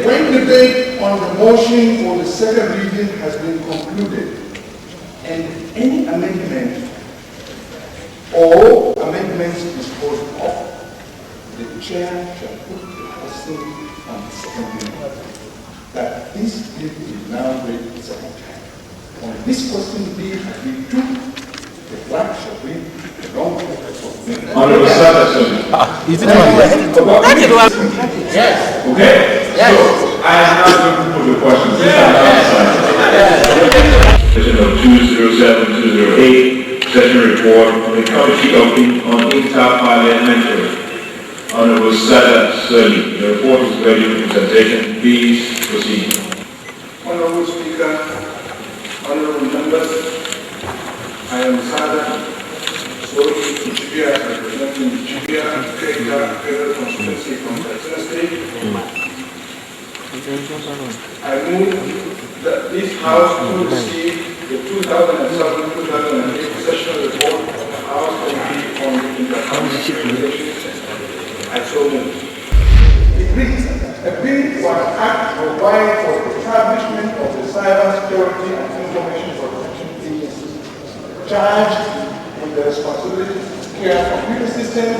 When debate on the motion for the second reading has been concluded, and any amendment or amendments disposed of, the chair shall put the question on the second reading. That this bill is now read the second time. On this question being agreed to, the clerk shall read the long Honorable Sada Soli. Is it one? Yes. Okay. Yes. So I am now going to put the question. Question of 207208, session report on the Committee on Inter-Parliamentary. Honorable Sada Soli, the report is ready for presentation. Please proceed. Honorable Speaker, honorable members, I am Sada Soli, Jibia, representing Jibia and Federal Constituency from Katsina State. I move that this House will receive the 2007-2008 session report of the House Committee on Inter-Parliamentary Relations. I so move. It reads, a bill for an act providing for the establishment of the Cyber Security and Information Protection Agency, charged with the responsibility to care computer systems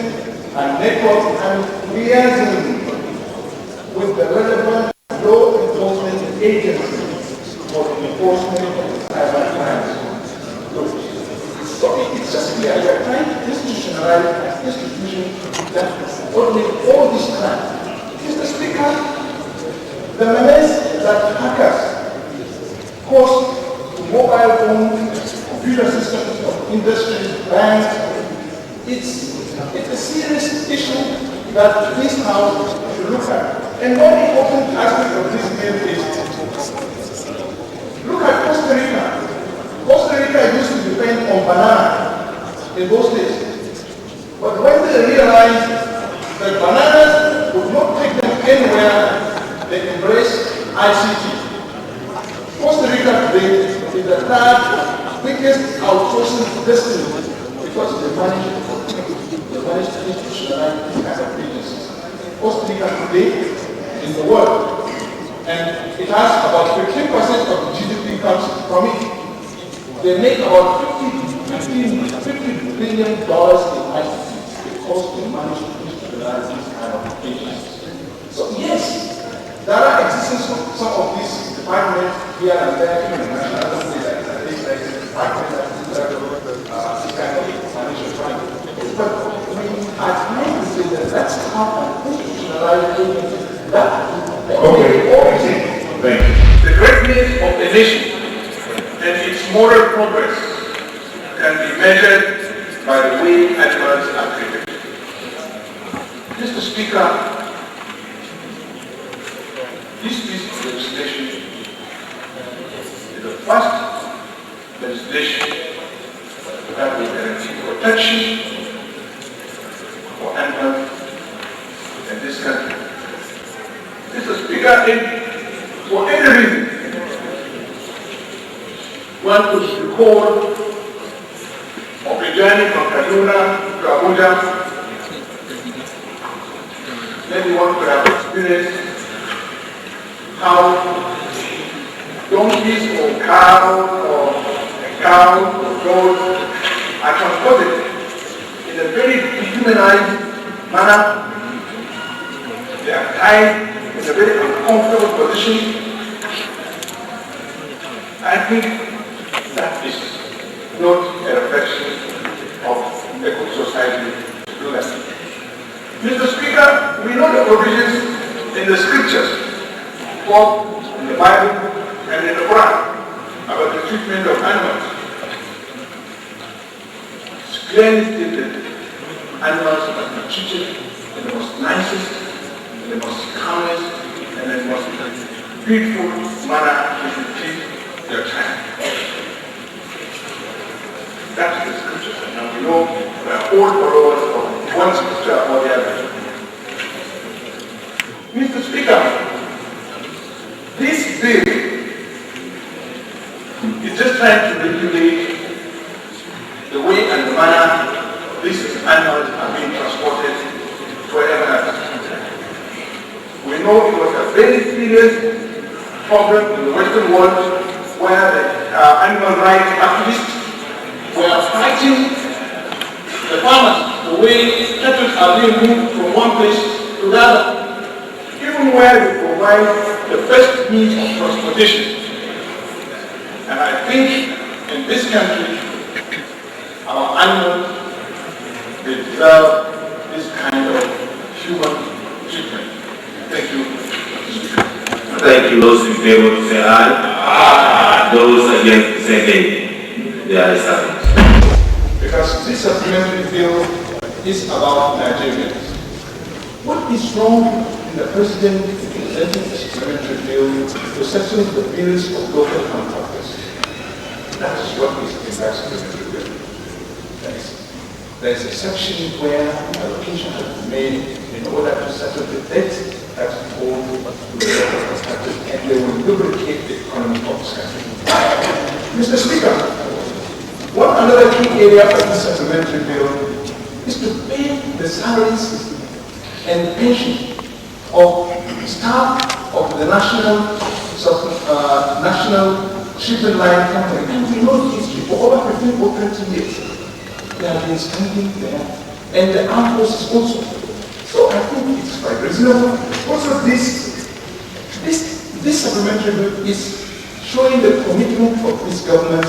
and networks and liaison with the relevant law enforcement agencies for the enforcement of the cyber crimes. So it's just clear, we are trying to institutionalize an institution that coordinates all these crimes. Mr. Speaker, the menace that hackers cause to mobile phones, computer systems of industries, banks, it's a serious issue that this House should look at. And one important aspect of this bill is, look at Costa Rica. Costa Rica used to depend on banana in those days. But when they realized that bananas would not take them anywhere, they embraced ICT. Costa Rica today is the third biggest outsourcing destiny because they managed to institutionalize these kinds of agencies. Costa Rica today in the world, and it has about 15% of the GDP comes from it. They make about $50 billion in ICT because they manage to institutionalize these kind of agencies. So yes, there are existence of some of these departments here and there in the national assembly, like departments that this kind of financial crime. But we are trying to say that that's how an institutionalized agency that Okay. Thank you. the greatness of a nation and its moral progress can be measured by the way animals are treated. Mr. Speaker, this piece of legislation is the first legislation that will guarantee protection for animals in this country. Mr. Speaker, for any reason, one could recall of a journey from Kaduna to Abuja. Maybe one could have experienced how donkeys or cows or goats are transported in a very dehumanized manner. They are tied in a very uncomfortable position. I think that is not a reflection of a good society to do that. Mr. Speaker, we know the provisions in the scriptures, both in the Bible and in the Quran, about the treatment of animals. It's clearly stated animals must be treated in the most nicest, in the most calmest, and in the most beautiful manner you should treat your child. That's the scriptures, and now we know we are all followers of one scripture or the other. Mr. Speaker, trying to regulate the way and the manner these animals are being transported wherever. We know it was a very serious problem in the Western world where the animal rights activists were fighting the farmers the way cattle are being moved from one place to the other, even where they provide the best means of transportation. And I think in this country, our animals, they deserve this kind of human treatment. Thank you. Thank you. Those in favor say aye. Aye. Those against say nay. The ayes have it. Because this supplementary bill is about Nigerians. What is wrong in the president presenting a supplementary bill to settle the bills of local contractors? That is what is in that supplementary bill. There is a section where allocation has been made in order to settle the debt that is owed to the local contractors, and they will lubricate the economy of this country. Mr. Speaker, one another key area of this supplementary bill is to pay the salaries and pension of staff of the national shipping line company. And we know the history for over 15 or 20 years. They have been standing there, and the armed forces also. So I think it's quite reasonable. Also, this supplementary bill is showing the commitment of this government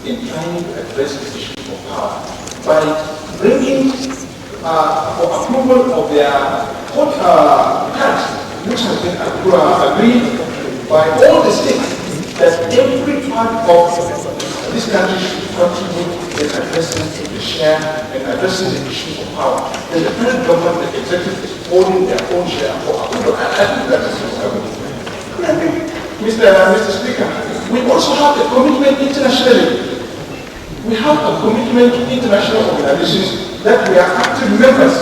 in trying to address the issue of power by bringing for approval of their court tax, which has been agreed by all the states that every part of this country should contribute in addressing the share and addressing the issue of power. And the federal government, the executive, is holding their own share for approval. And I think that is reasonable. I think, Mr. Speaker, we also have a commitment internationally. We have a commitment to international organizations that we are active members.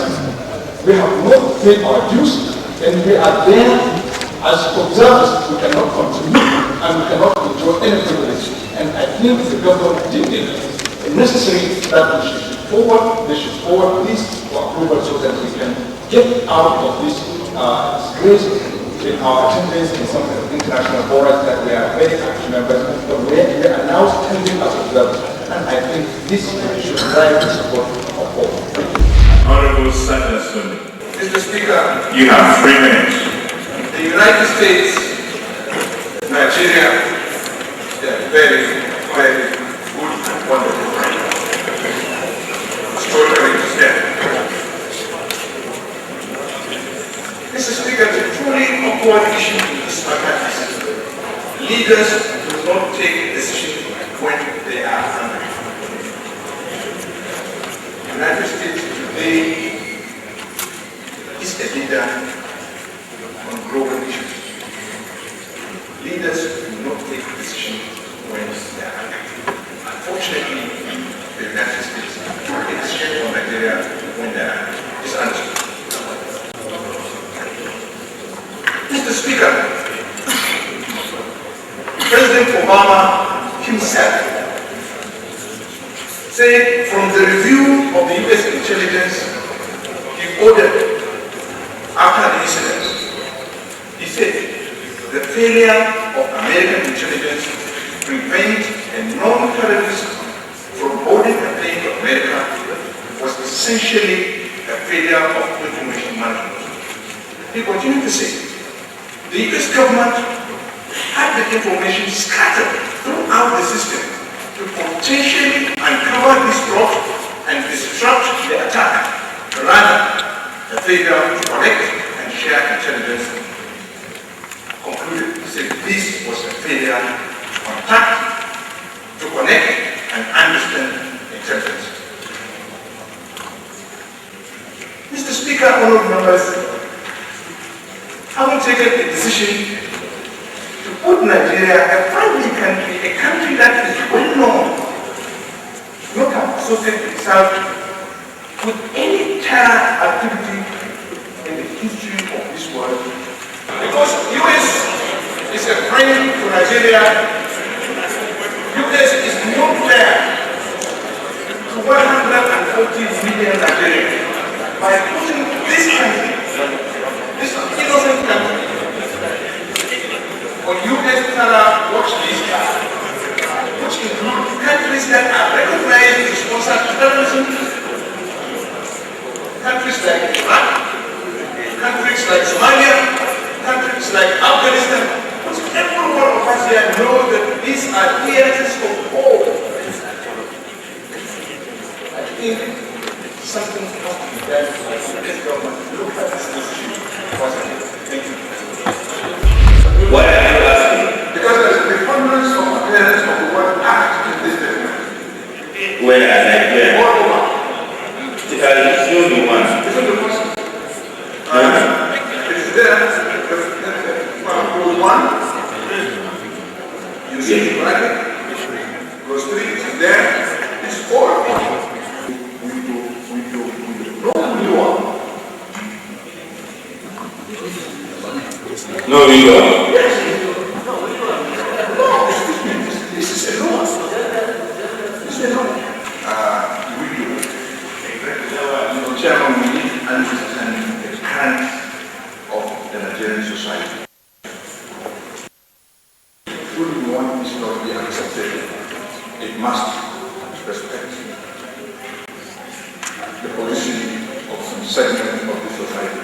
We have not paid our dues, and we are there as observers. We cannot contribute and we cannot enjoy any privilege. And I think the government did it necessary that they should forward this for approval so that we can get out of this disgrace in our attendance in some international forums that we are very active members, but we are now standing as observers. And I think this should drive the support of all. Honorable Sada Soli. Mr. Speaker, You have 3 minutes. the United States, Nigeria, they are very, very good and wonderful friends. Extraordinary to stand. Mr. Speaker, the truly awkward issue in this matter is leaders do not take decisions when they are angry. The United States today is a leader on global issues. Leaders do not take decisions when they are angry. Unfortunately, the United States took a decision on Nigeria when they are angry. It's untrue. Mr. Speaker, President Obama himself said from the review of the U.S. intelligence he ordered after the incident, he said the failure of American intelligence to prevent a non-terrorist from boarding a plane to America was essentially a failure of information management. He continued to say, the U.S. government had the information scattered throughout the system to potentially uncover this plot and disrupt the attack, rather a failure to collect and share intelligence. Concluded, he said this was a failure to contact, to connect and understand intelligence. Mr. Speaker, honorable members, having taken a decision to put Nigeria, a friendly country, a country that is well known, not to associate itself with any terror activity in the history of this world. Because U.S. is a friend to Nigeria, U.S. is 140 million Nigerians by putting this country, this innocent country, on US Canada watch list, which include countries that are recognized to sponsor terrorism, countries like Iraq, countries like Somalia, countries like Afghanistan, which every one of us here know that these are theaters of war. I think something has to be done by this government to look at this issue positively. Thank you. Why are you asking? Because there's a preponderance of appearance of the word act in this document. Where are they? All over. If I show you one. Isn't the first? It's there. Clause 1. You see it, right? Clause 3 is there. It's all. We do. No, we do. No, we don't. Yes. No, this is a law. This is a law. We do. Chairman, we need to understand the current of the Nigerian society. Should we want this law to be accepted, it must respect the position of some segment of the society.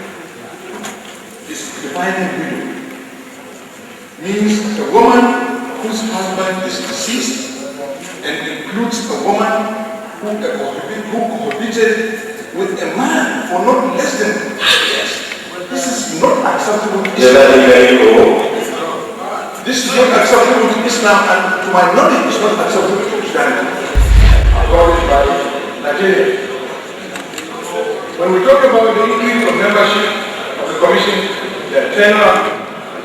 This dividing widow means a woman whose husband is deceased and includes a woman who cohabited with a man for not less than 5 years. This is not acceptable to Islam. This is not acceptable to Islam, and to my knowledge, it's not acceptable to Christianity. According by Nigeria. When we talk about the increase of membership of the Commission, the tenure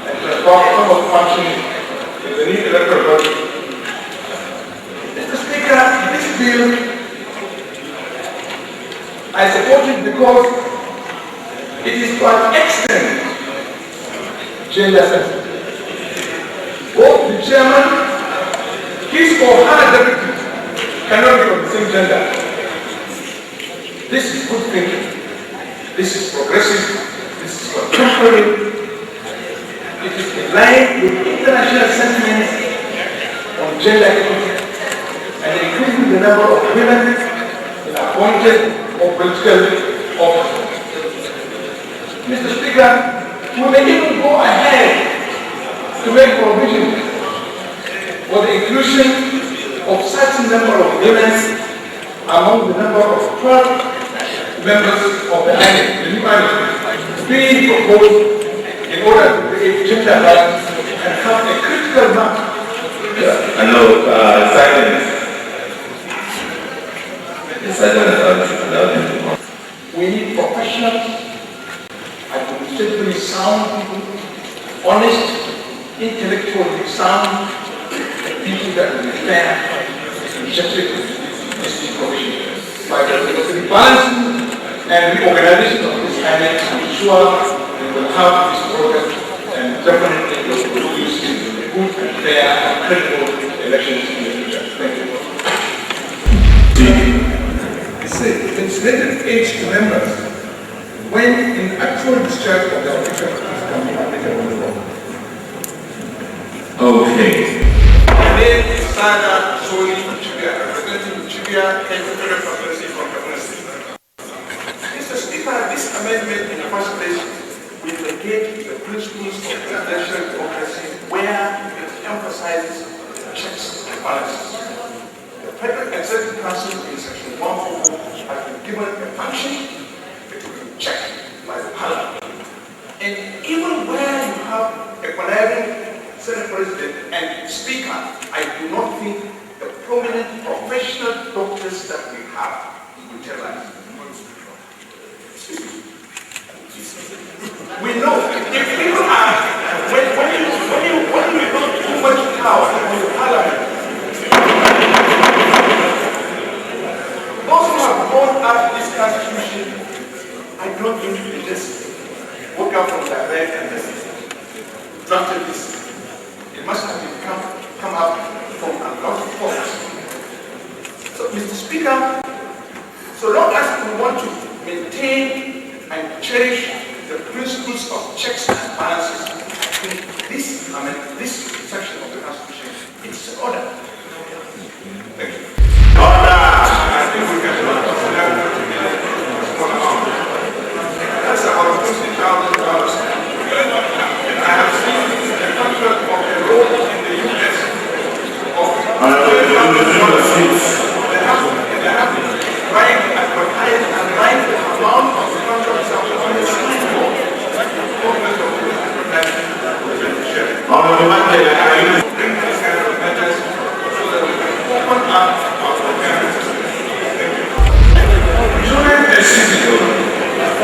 and some of the functions in the new electoral body, Mr. Speaker, this bill I support it because it is to an extent gender sensitive. Both the chairman, his or her deputy, cannot be of the same gender. This is good thinking. This is progressive. This is contemporary. It is in line with international sentiments on gender equity and increasing the number of women in appointed or political office. Mr. Speaker, we may even go ahead to make provision for the inclusion of certain number of women among the number of 12 members of the INEC, the new INEC, being proposed in order to create gender balance and have a critical mass. I know, silence. We need professionals, administratively sound people, honest, intellectually sound, and people that will be fair and objective to this commission. By the balance and reorganization of this INEC, I'm sure we will have this program and definitely will produce good and fair and credible elections in the future. Thank you. It's stated age to members when in actual discharge of the official office can be applicable. Okay. My name is Sada Soli from Jibia, representing Jibia Federal Progressive Conference. Mr. Speaker, this amendment in the first place will negate the principles of presidential democracy where it emphasizes checks and balances. The Federal Executive Council in Section 144 has been given a function that will be checked by the Parliament. And even where you have a conniving Senate President and Speaker, I do not think the prominent professional doctors that we have will tell us. We know if people are when you don't too much power in the Parliament, those who have drawn up this constitution, I don't think they just woke up from their bed and just drafted this. It must have come up from a lot of folks. So, Mr. Speaker, So long as we want to maintain and cherish the principles of checks and balances, I think this section of the Constitution is order. Thank you. Order! I think we can consider that's about $50,000. And I have seen the contract of the law in the U.S. of they have right advertised and right the amount of the contracts that are on the screen for. During a season,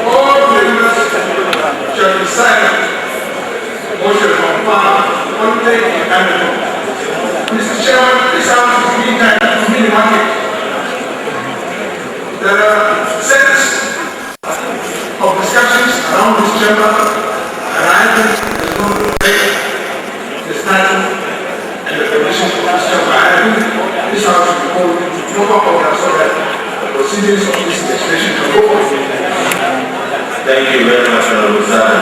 all prisoners shall be silent or shall confirm one day in animal. Mr. Chairman, this house is being done to mini market. There are sets of discussions around this chamber, and I think there's no debate the standard and the conditions of this chamber. I think this house should be called proper order so that the proceedings of this legislation can go on. Thank you very much, Honorable Sada.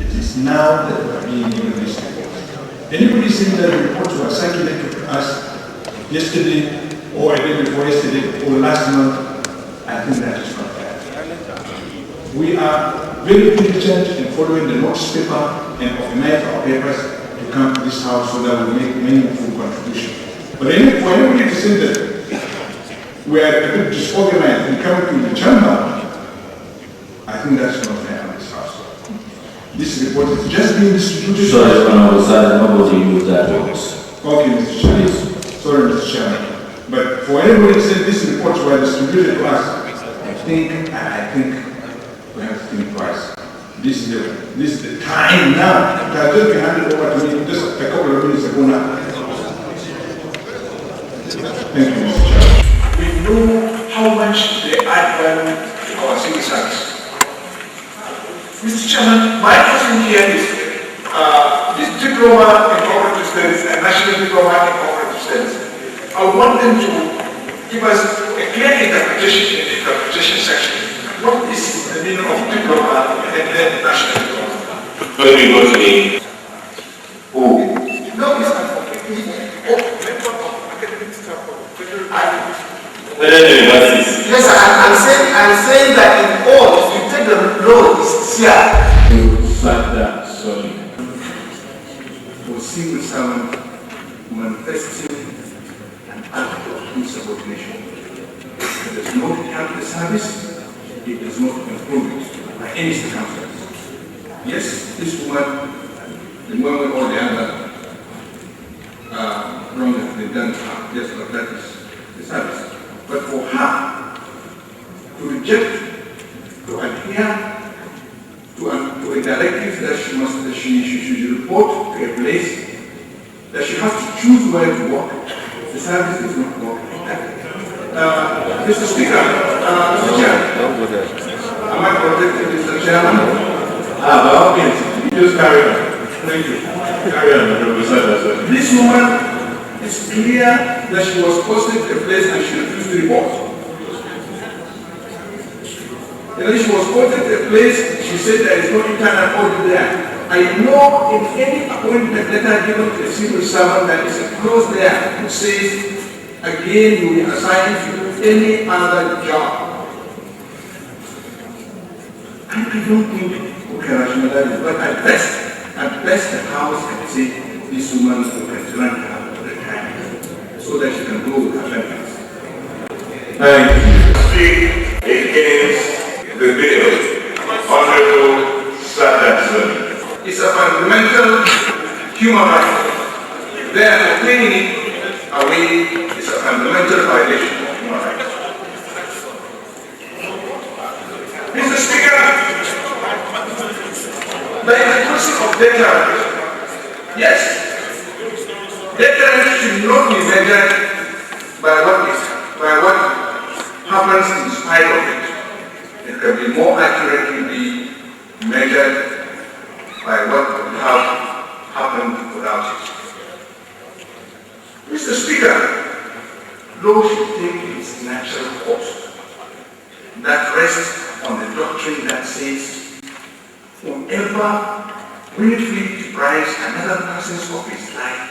It is now that we are being given this report. Anybody saying that the reports were circulated to us yesterday, or a day before yesterday, or last month, I think that is not fair. We are very diligent in following the notice paper and organize our papers to come to this house so that we make meaningful contribution. But for anybody to say that we are a bit disorganized in coming to the chamber, I think that's not fair on this house. This report is just being distributed. Sorry, Honorable Sada, nobody used that words. Okay, Mr. Chairman. Sorry, Mr. Chairman. But for anybody to say these reports were distributed to us, I think we have to think twice. This is the time now. It has just been handed over to me just a couple of minutes ago now. Thank you, Mr. Chairman. We know how much they add value to our civil service. Mr. Chairman, my question here is this diploma in cooperative studies and national diploma in cooperative studies. I want them to give us a clear interpretation in the interpretation section. What is the meaning of diploma and then national diploma? When we go to the No, it's not okay. Method of academic staff for federal universities. Yes, I'm saying that in all, if you take the law, it's here. Sada Soli. For civil servant manifesting an act of insubordination. It does not help the service, it does not improve it by any circumstance. Yes, this woman, the woman or the other, wrong has been done to her. Yes, but that is the service. But for her to reject, to adhere to a directive that she should report to a place, that she has to choose where to work, the service is not working like that. Mr. Speaker, Mr. Chair, am I protected, Mr. Chairman? By all means, you just carry on. Thank you. Carry on, Honorable Sada Soli. This woman, it's clear that she was posted to a place and she refused to report. And then she was posted to a place, she said there is no internal audit there. I know in any appointment letter given to a civil servant there is a clause there which says, again, you will be assigned to any other job. I don't think we can rationalize it, but at best the house can say this woman will grant her the time so that she can go with her families. Thank you. Speak against the bill, Honorable Sada Soli. It's a fundamental human right. Therefore, taking it away is a fundamental violation of human rights. Mr. Speaker, there is a question of deterrence. Yes, deterrence should not be measured by what happens in spite of it. It can be more accurately be measured by what would have happened without it. Mr. Speaker, law should take its natural course. rests on the doctrine that says, whoever willfully deprives another person of his life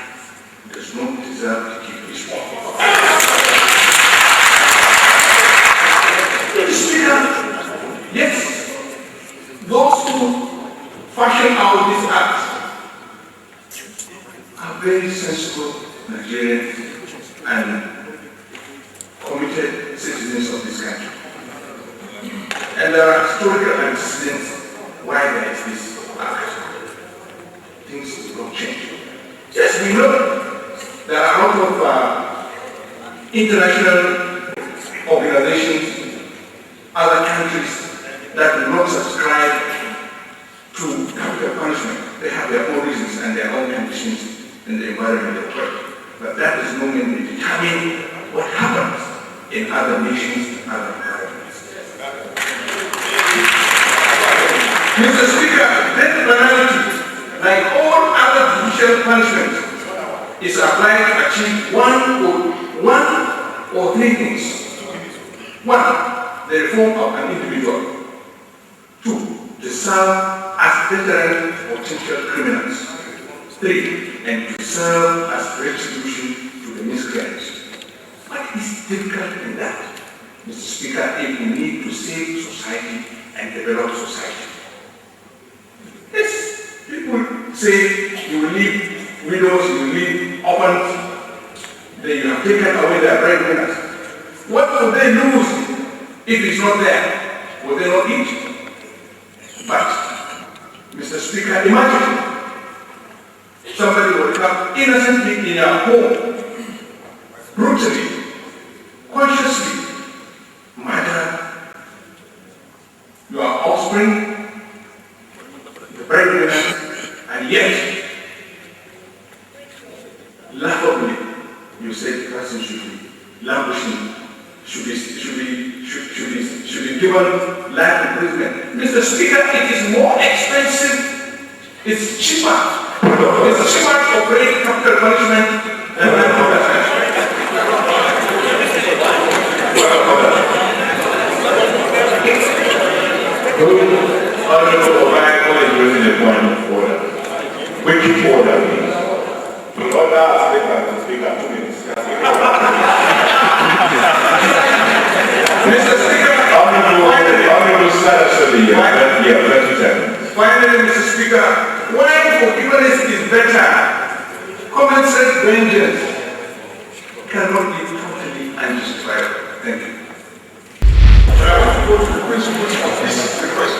does not deserve to keep his word. Mr. Speaker, yes, those who fashion out this act are very sensible Nigerians and committed citizens of this country. And there are historical antecedents why there is this act. Things will not change. Yes, we know there are a lot of international organizations, other countries that do not subscribe to capital punishment. They have their own reasons and their own conditions in the environment of work. But that does not mean they determine what happens in other nations and other governments. Mr. Speaker, death penalty, like all other judicial punishments, is applied to achieve one or three things. One, the reform of an individual. Two, to serve as deterrent for potential criminals. Three, and to serve as retribution to the miscreants. What is difficult in that, Mr. Speaker, if we need to save society and develop society? Yes, people say you will leave widows, you will leave orphans, then you have taken away their breadwinners. What will they lose if it's not there? Will they not eat? But, Mr. Speaker, imagine somebody will come innocently in your home, brutally, consciously murder your offspring, the breadwinners, and yet, laughably, you say the person should be languishing, should be given life imprisonment. Mr. Speaker, it is more expensive, it's cheaper. It's cheaper to operate capital punishment than life imprisonment. Honorable O'Brien is raising a point of order. Which order, please? The order of Speaker 2 minutes. Mr. Speaker, Honorable Sada Soli, 30 seconds. Finally, Mr. Speaker, why forgiveness is better, common sense vengeance cannot be totally unjustifiable. Thank you. I want to go to the principles of this request.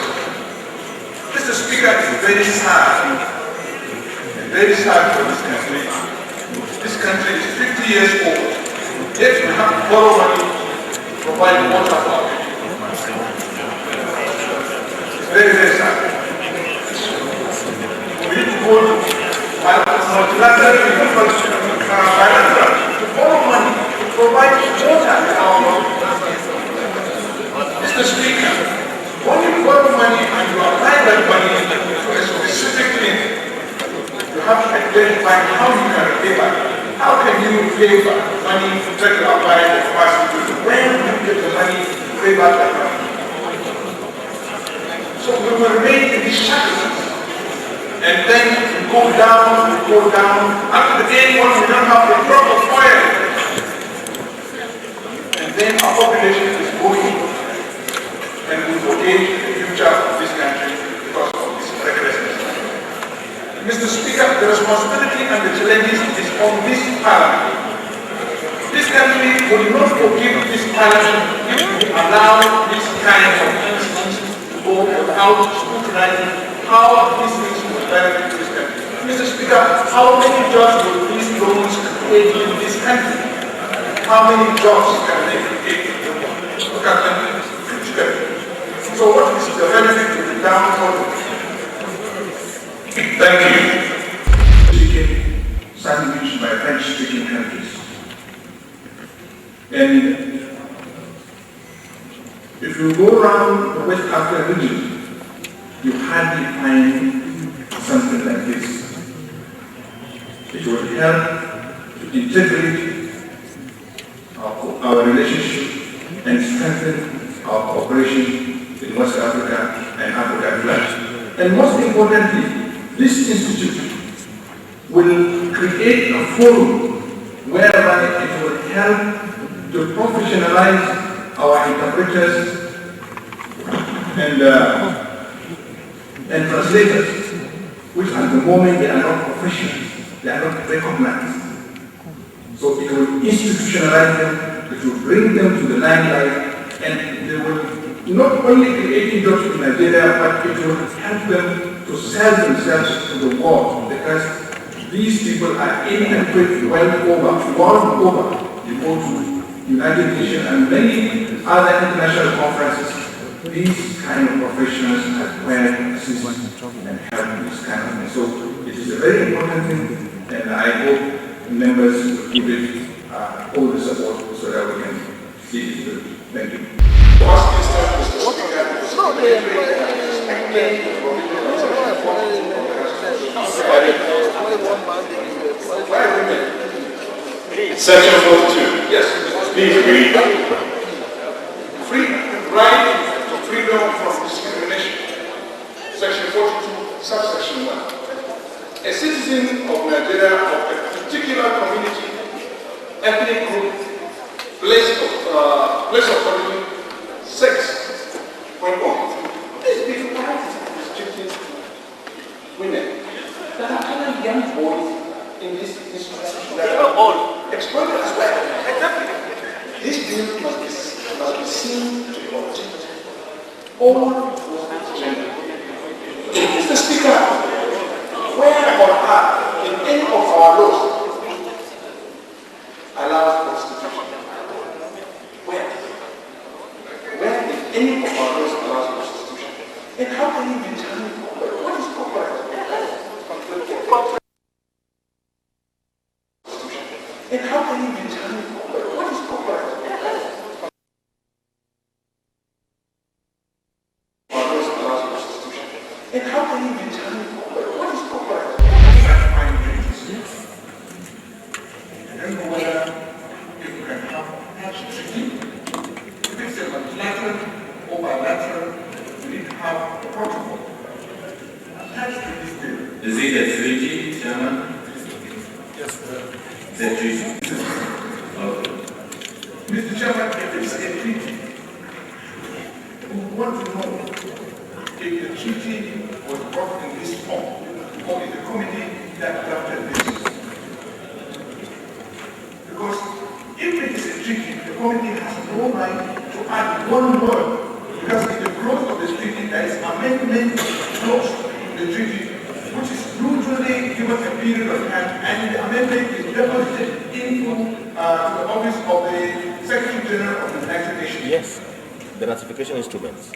Mr. Speaker, it's very sad for this country. This country is 50 years old, yet we have to borrow money to provide water for our people. It's very sad. We need to go to multilateral to borrow money to provide water to our people. Mr. Speaker, when you borrow money and you apply that money to a specific thing, you have to identify how you can repay back. How can you repay back money that you apply to capacity? When do you get the money to pay back that money? So we will remain in these shackles. And then we go down. After the day when we don't have a drop of oil. And then our population is going. And we forget the future of this country because of this recklessness. Mr. Speaker, the responsibility and the challenges is on this Parliament. This country will not forgive this Parliament if we allow this kind of incidents to go without scrutinizing how these things will benefit this country. Mr. Speaker, how many jobs will these loans create in this country? How many jobs can they create? Look at them critically. So what is the benefit to the downfall? Thank you. Speaking sandwiched by French-speaking countries. And if you go around the West African region, you hardly find something like this. It will help to integrate our relationship and strengthen our cooperation in West Africa and Africa at large. And most importantly, this institute will create a forum whereby it will help to professionalize our interpreters and translators, which at the moment they are not professionals, they are not recognized. So it will institutionalize them, it will bring them to the limelight, and they will not only create jobs in Nigeria, but it will help them to sell themselves to the world, because these people are inadequate world over. You go to United Nations and many other international conferences, these kind of professionals are where assist and help this kind of thing. So it is a very important thing, and I hope members will give it all the support so that we can see it through. Thank you. Section 42. Yes, Please read. Right to freedom from discrimination. Section 42, subsection 1. A citizen of Nigeria of a particular community, ethnic group, place of origin, sex, when born, is defined restricting women. There are other young boys in this institution that are all exploited as well. Exactly. This bill must be seen to protect all gender. Mr. Speaker, where on earth in any of our laws allows prostitution? Where in any of our laws allows prostitution? And how can you determine what is corporate? And how can you determine what is corporate? And how can you determine what is corporate? I don't know whether you can have such treaty. If it's a multilateral or bilateral, you need to have a protocol attached to this bill. Is it a treaty, Chairman? Yes, sir. It's a treaty. Okay. Mr. Chairman, if it's a treaty, we want to know if the treaty was brought in this form, or is the committee that drafted this? Because if it is a treaty, the committee has no right to add one word, because in the clause of the treaty there is amendment clause in the treaty, which is usually given a period of time, and the amendment is deposited into the office of the Secretary General of the United Nations. Yes, the ratification instruments.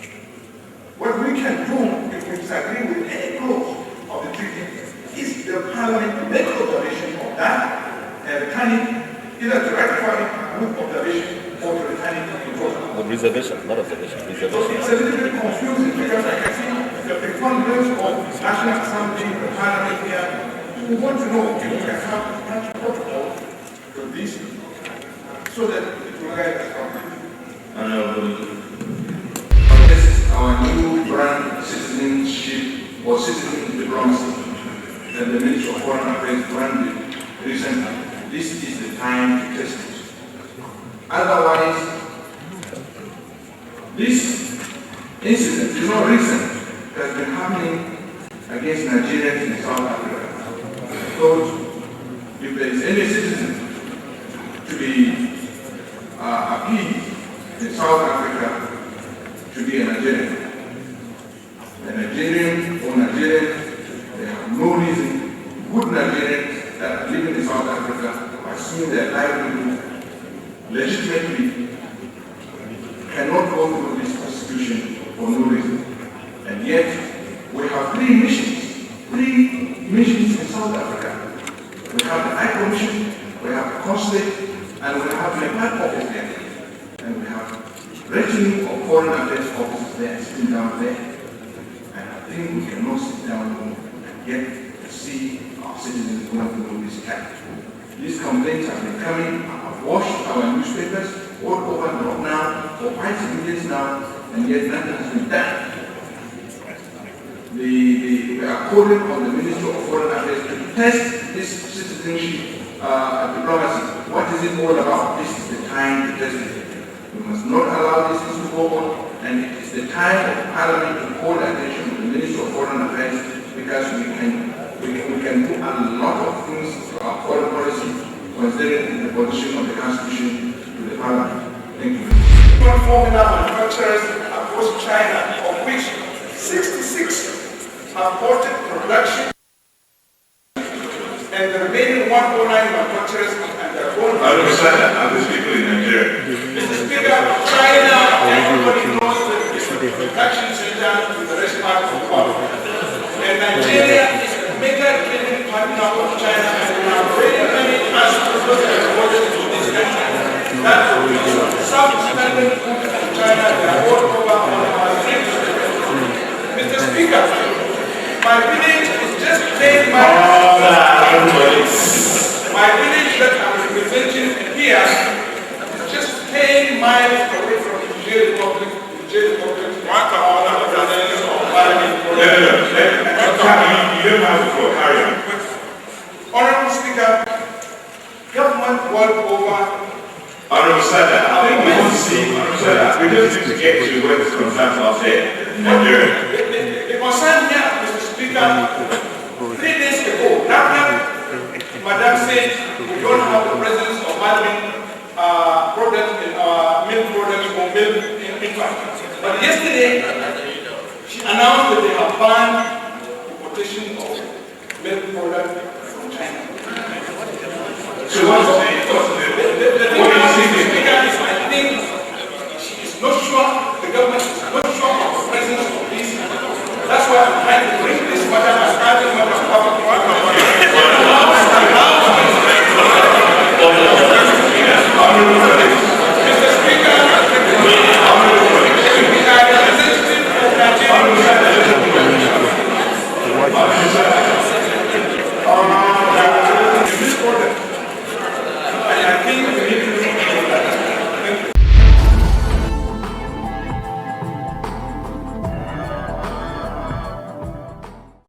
What we can do, if we disagree with any clause of the treaty, is the Parliament to make observation of that and return it, either to ratify with observation or to return it to vote. With reservation, not observation, So reservation. it's a little bit confusing because I can see the preponderance of National Assembly, the Parliament here. We want to know if we can have such protocol to this so that it will guide us properly. This is our new brand citizenship or citizen diplomacy that the Ministry of Foreign Affairs branded recently. This is the time to test it. Otherwise, this incident is not recent. It has been happening against Nigerians in South Africa. So, if there is any citizen to be appeased in South Africa, to be a Nigerian. A Nigerian or Nigerian, they have no reason, good Nigerians that are living in South Africa, pursuing their livelihood legitimately, cannot go through this persecution for no reason. And yet, we have three missions in South Africa. We have the High Commission, we have the Consulate, and we have the Black Office there. And we have retinue of foreign affairs officers there, sitting down there. And I think we cannot sit down and get to see our citizens going through this camp. These complaints have been coming. I have watched our newspapers. all over now for 5 years now, and yet nothing has been done. We are calling on the Minister of Foreign Affairs to test this citizenship diplomacy. What is it all about? This is the time to test it. We must not allow these things to go on, and it is the time of Parliament to call attention to the Minister of Foreign Affairs, because we can do a lot of things to our foreign policy, considering the position of the Constitution to the Parliament. Thank you. Formula manufacturers across China, of which 66 have ported production, and the remaining 109 manufacturers and their own. I understand that other people in Nigeria. Mr. Speaker, China, everybody knows that it's a production center in the rest part of the world. And Nigeria is a major trading partner of China, and we have very many customers and orders to this country. That some standard food from China, they are all over on our streets. Mr. Speaker, my village is just paying my village that I'm representing here is just 10 miles away from the Nigeria Republic. You don't have to go, carry on. Honorable Speaker, government world over. Honorable Sada, I think we want to see, Honorable Sada, we just need to get to where this concerns are there in Nigeria. The concern here, Mr. Speaker, 3 days ago, Madam said we don't have the presence of vitamin products in our milk products or milk infant. But yesterday, she announced that they have banned importation of milk products from China. So what's the Speaker is, I think, she is not sure, the government is not sure of the presence of this. That's why I'm trying to bring this matter as urgent matter to public. Mr. Speaker, this order